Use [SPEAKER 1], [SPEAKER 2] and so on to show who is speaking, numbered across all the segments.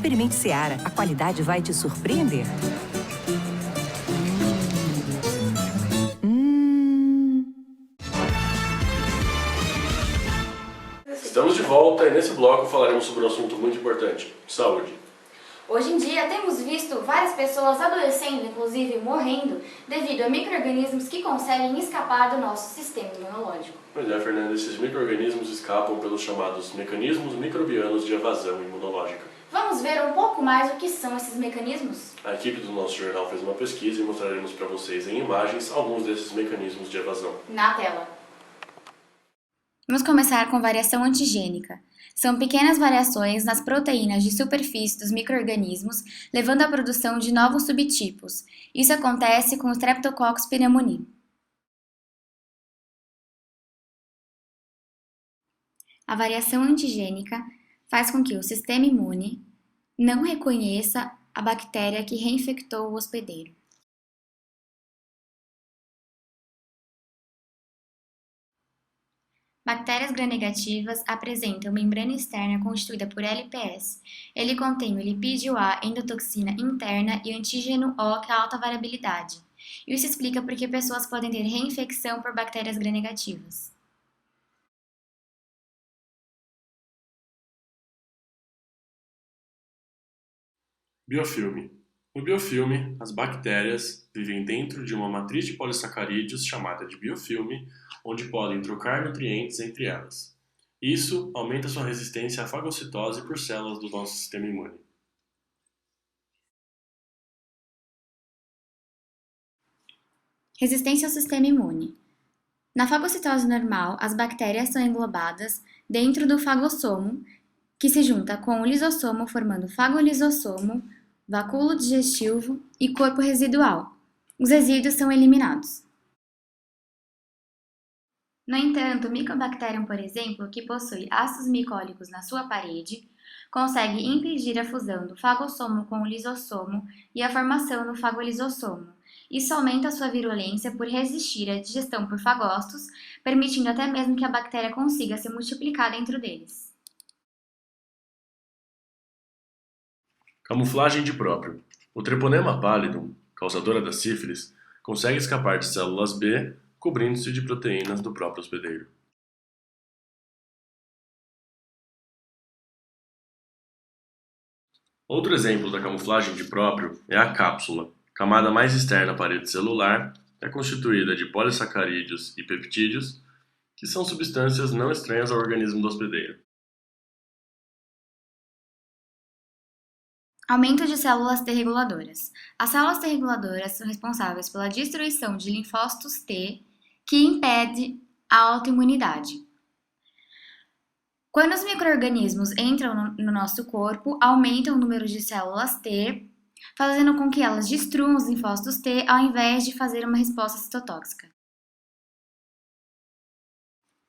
[SPEAKER 1] Experimente Seara. A qualidade vai te surpreender.
[SPEAKER 2] Estamos de volta e nesse bloco falaremos sobre um assunto muito importante: saúde.
[SPEAKER 3] Hoje em dia temos visto várias pessoas adoecendo, inclusive morrendo, devido a micro-organismos que conseguem escapar do nosso sistema imunológico.
[SPEAKER 2] Pois é, Fernanda, esses micro-organismos escapam pelos chamados mecanismos microbianos de evasão imunológica.
[SPEAKER 3] Vamos ver um pouco mais o que são esses mecanismos?
[SPEAKER 2] A equipe do nosso jornal fez uma pesquisa e mostraremos para vocês em imagens alguns desses mecanismos de evasão.
[SPEAKER 3] Na tela.
[SPEAKER 4] Vamos começar com variação antigênica. São pequenas variações nas proteínas de superfície dos micro-organismos, levando à produção de novos subtipos. Isso acontece com o Streptococcus pneumoniae. A variação antigênica faz com que o sistema imune não reconheça a bactéria que reinfectou o hospedeiro. Bactérias gram-negativas apresentam membrana externa constituída por LPS. Ele contém o lipídio A, endotoxina interna e antígeno O, que é alta variabilidade. Isso explica por que pessoas podem ter reinfecção por bactérias gram-negativas.
[SPEAKER 2] Biofilme. No biofilme, as bactérias vivem dentro de uma matriz de polissacarídeos chamada de biofilme, onde podem trocar nutrientes entre elas. Isso aumenta sua resistência à fagocitose por células do nosso sistema imune.
[SPEAKER 4] Resistência ao sistema imune. Na fagocitose normal, as bactérias são englobadas dentro do fagossomo, que se junta com o lisossomo formando fagolisossomo, vacúolo digestivo e corpo residual. Os resíduos são eliminados. No entanto, o Mycobacterium, por exemplo, que possui ácidos micólicos na sua parede, consegue impedir a fusão do fagossomo com o lisossomo e a formação do fagolisossomo. Isso aumenta a sua virulência por resistir à digestão por fagócitos, permitindo até mesmo que a bactéria consiga se multiplicar dentro deles.
[SPEAKER 2] Camuflagem de próprio. O Treponema pallidum, causadora da sífilis, consegue escapar de células B, cobrindo-se de proteínas do próprio hospedeiro. Outro exemplo da camuflagem de próprio é a cápsula, camada mais externa à parede celular, é constituída de polissacarídeos e peptídeos, que são substâncias não estranhas ao organismo do hospedeiro.
[SPEAKER 4] Aumento de células T reguladoras. As células T reguladoras são responsáveis pela destruição de linfócitos T, que impede a autoimunidade. Quando os micro-organismos entram no nosso corpo, aumentam o número de células T, fazendo com que elas destruam os linfócitos T ao invés de fazer uma resposta citotóxica.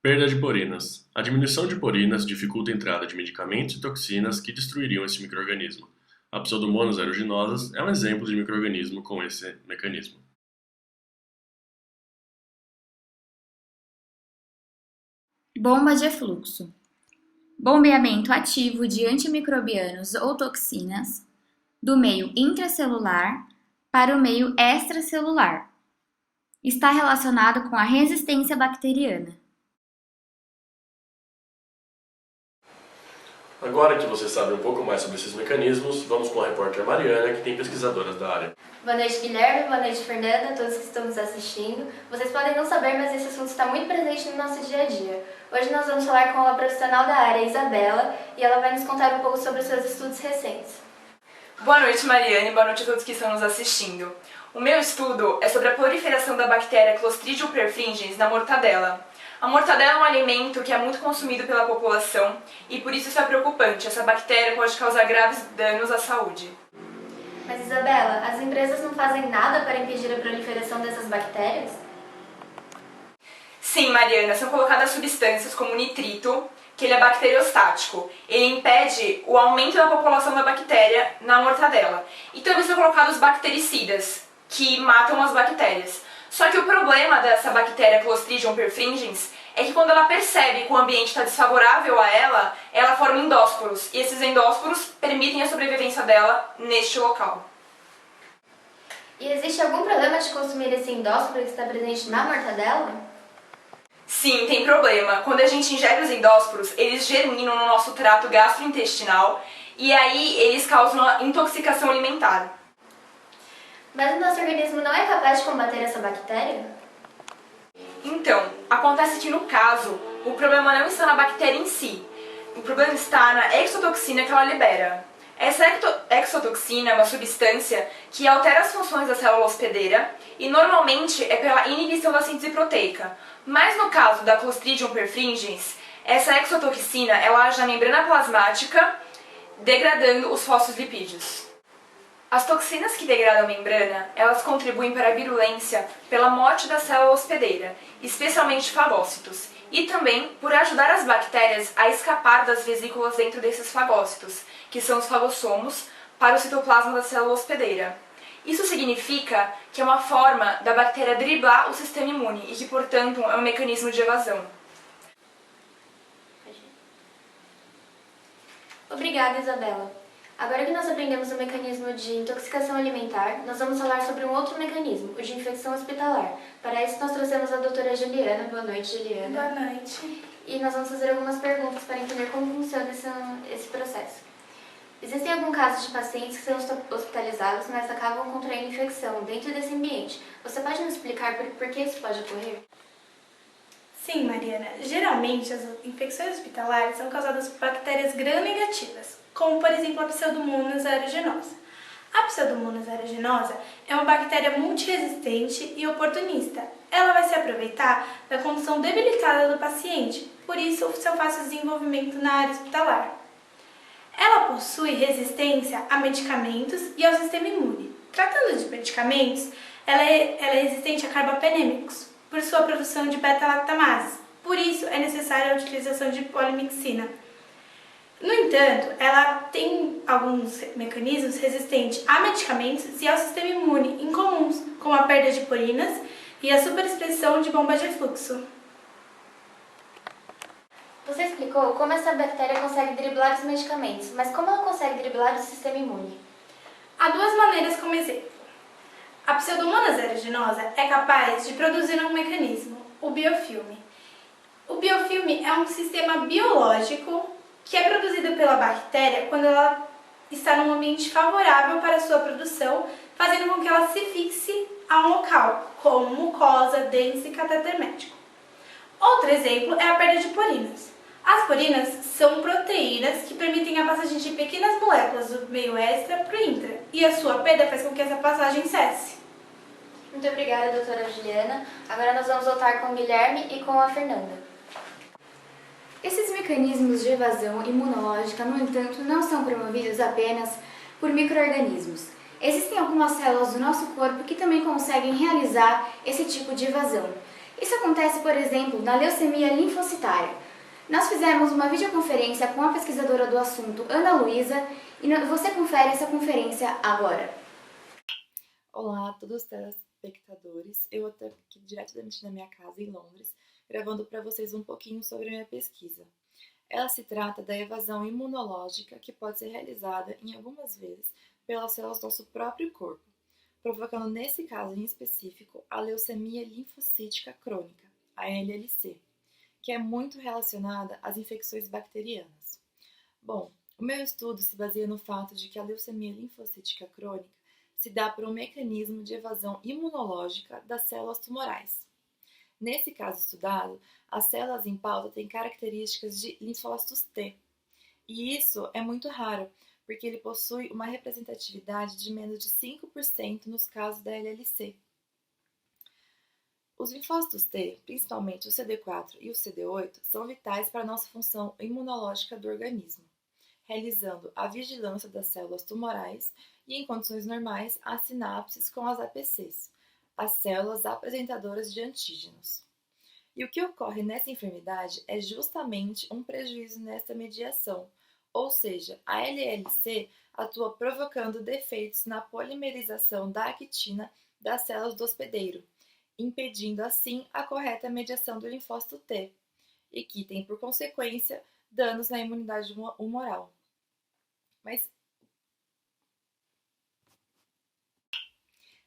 [SPEAKER 2] Perda de porinas. A diminuição de porinas dificulta a entrada de medicamentos e toxinas que destruiriam esse micro-organismo. A Pseudomonas aeruginosa é um exemplo de micro-organismo com esse mecanismo.
[SPEAKER 4] Bomba de efluxo. Bombeamento ativo de antimicrobianos ou toxinas do meio intracelular para o meio extracelular. Está relacionado com a resistência bacteriana.
[SPEAKER 2] Agora que você sabe um pouco mais sobre esses mecanismos, vamos com a repórter Mariana, que tem pesquisadoras da área.
[SPEAKER 3] Boa noite, Guilherme. Boa noite, Fernanda, a todos que estão nos assistindo. Vocês podem não saber, mas esse assunto está muito presente no nosso dia a dia. Hoje nós vamos falar com uma profissional da área, Isabela, e ela vai nos contar um pouco sobre os seus estudos recentes.
[SPEAKER 5] Boa noite, Mariane, boa noite a todos que estão nos assistindo. O meu estudo é sobre a proliferação da bactéria Clostridium perfringens na mortadela. A mortadela é um alimento que é muito consumido pela população e por isso é preocupante. Essa bactéria pode causar graves danos à saúde.
[SPEAKER 3] Mas, Isabela, as empresas não fazem nada para impedir a proliferação dessas bactérias?
[SPEAKER 5] Sim, Mariana, são colocadas substâncias como nitrito, que ele é bacteriostático. Ele impede o aumento da população da bactéria na mortadela. E também são colocados bactericidas, que matam as bactérias. Só que o problema dessa bactéria Clostridium perfringens é que quando ela percebe que o ambiente está desfavorável a ela, ela forma endósporos, e esses endósporos permitem a sobrevivência dela neste local.
[SPEAKER 3] E existe algum problema de consumir esse endósporo que está presente na mortadela?
[SPEAKER 5] Sim, tem problema. Quando a gente ingere os endósporos, eles germinam no nosso trato gastrointestinal e aí eles causam uma intoxicação alimentar.
[SPEAKER 3] Mas o nosso organismo não é capaz de combater essa bactéria?
[SPEAKER 5] Então, acontece que no caso, o problema não está na bactéria em si. O problema está na exotoxina que ela libera. Essa exotoxina é uma substância que altera as funções da célula hospedeira e normalmente é pela inibição da síntese proteica. Mas no caso da Clostridium perfringens, essa exotoxina ela age na membrana plasmática, degradando os fosfolipídios. As toxinas que degradam a membrana, elas contribuem para a virulência pela morte da célula hospedeira, especialmente fagócitos, e também por ajudar as bactérias a escapar das vesículas dentro desses fagócitos, que são os fagossomos, para o citoplasma da célula hospedeira. Isso significa que é uma forma da bactéria driblar o sistema imune e que, portanto, é um mecanismo de evasão.
[SPEAKER 3] Obrigada, Isabela. Agora que nós aprendemos o mecanismo de intoxicação alimentar, nós vamos falar sobre um outro mecanismo, o de infecção hospitalar. Para isso, nós trouxemos a doutora Juliana. Boa noite, Juliana.
[SPEAKER 6] Boa noite.
[SPEAKER 3] E nós vamos fazer algumas perguntas para entender como funciona esse processo. Existem alguns casos de pacientes que são hospitalizados, mas acabam contraindo infecção dentro desse ambiente. Você pode nos explicar por que isso pode ocorrer?
[SPEAKER 6] Sim, Mariana. Geralmente, as infecções hospitalares são causadas por bactérias gram-negativas, como, por exemplo, a Pseudomonas aeruginosa. A Pseudomonas aeruginosa é uma bactéria multiresistente e oportunista. Ela vai se aproveitar da condição debilitada do paciente, por isso o seu fácil desenvolvimento na área hospitalar. Ela possui resistência a medicamentos e ao sistema imune. Tratando de medicamentos, ela é resistente a carbapenêmicos, por sua produção de beta-lactamases. Por isso, é necessária a utilização de polimixina. No entanto, ela tem alguns mecanismos resistentes a medicamentos e ao sistema imune incomuns, como a perda de purinas e a superexpressão de bomba de fluxo.
[SPEAKER 3] Você explicou como essa bactéria consegue driblar os medicamentos, mas como ela consegue driblar o sistema imune?
[SPEAKER 6] Há duas maneiras como exemplo. A Pseudomonas aeruginosa é capaz de produzir um mecanismo, o biofilme. O biofilme é um sistema biológico que é produzido pela bactéria quando ela está num ambiente favorável para a sua produção, fazendo com que ela se fixe a um local, como mucosa, dentes e catéter médico. Outro exemplo é a perda de purinas. As purinas são proteínas que permitem a passagem de pequenas moléculas do meio extra para o intra, e a sua perda faz com que essa passagem cesse.
[SPEAKER 3] Muito obrigada, doutora Juliana. Agora nós vamos voltar com o Guilherme e com a Fernanda.
[SPEAKER 4] Esses mecanismos de evasão imunológica, no entanto, não são promovidos apenas por micro-organismos. Existem algumas células do nosso corpo que também conseguem realizar esse tipo de evasão. Isso acontece, por exemplo, na leucemia linfocitária. Nós fizemos uma videoconferência com a pesquisadora do assunto, Ana Luísa, e você confere essa conferência agora.
[SPEAKER 7] Olá a todos os telespectadores, eu estou aqui diretamente da minha casa em Londres, gravando para vocês um pouquinho sobre a minha pesquisa. Ela se trata da evasão imunológica que pode ser realizada em algumas vezes pelas células do nosso próprio corpo, provocando nesse caso em específico a leucemia linfocítica crônica, a LLC, que é muito relacionada às infecções bacterianas. Bom, o meu estudo se baseia no fato de que a leucemia linfocítica crônica se dá por um mecanismo de evasão imunológica das células tumorais. Nesse caso estudado, as células em pauta têm características de linfócitos T, e isso é muito raro, porque ele possui uma representatividade de menos de 5% nos casos da LLC. Os linfócitos T, principalmente o CD4 e o CD8, são vitais para a nossa função imunológica do organismo, realizando a vigilância das células tumorais e, em condições normais, as sinapses com as APCs, as células apresentadoras de antígenos. E o que ocorre nessa enfermidade é justamente um prejuízo nesta mediação, ou seja, a LLC atua provocando defeitos na polimerização da actina das células do hospedeiro, impedindo assim a correta mediação do linfócito T, e que tem por consequência danos na imunidade humoral. Mas,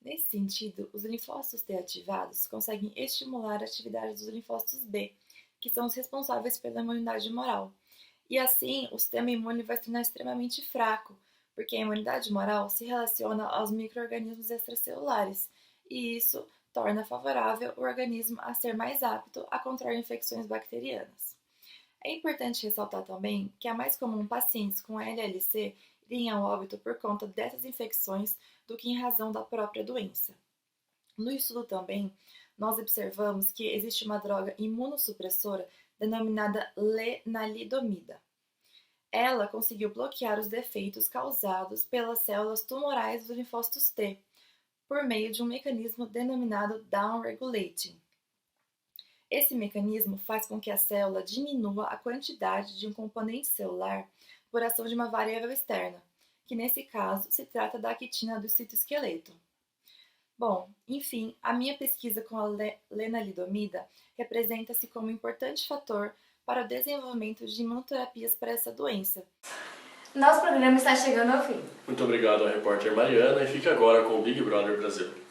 [SPEAKER 7] nesse sentido, os linfócitos T ativados conseguem estimular a atividade dos linfócitos B, que são os responsáveis pela imunidade humoral. E assim, o sistema imune vai se tornar extremamente fraco, porque a imunidade humoral se relaciona aos micro-organismos extracelulares, e isso torna favorável o organismo a ser mais apto a contrair infecções bacterianas. É importante ressaltar também que é mais comum pacientes com LLC irem ao óbito por conta dessas infecções do que em razão da própria doença. No estudo também, nós observamos que existe uma droga imunossupressora denominada lenalidomida. Ela conseguiu bloquear os defeitos causados pelas células tumorais dos linfócitos T, por meio de um mecanismo denominado downregulating. Esse mecanismo faz com que a célula diminua a quantidade de um componente celular por ação de uma variável externa, que nesse caso se trata da quitina do citoesqueleto. Bom, enfim, a minha pesquisa com a lenalidomida representa-se como um importante fator para o desenvolvimento de imunoterapias para essa doença.
[SPEAKER 3] Nosso programa está chegando ao fim.
[SPEAKER 2] Muito obrigado à repórter Mariana e fique agora com o Big Brother Brasil.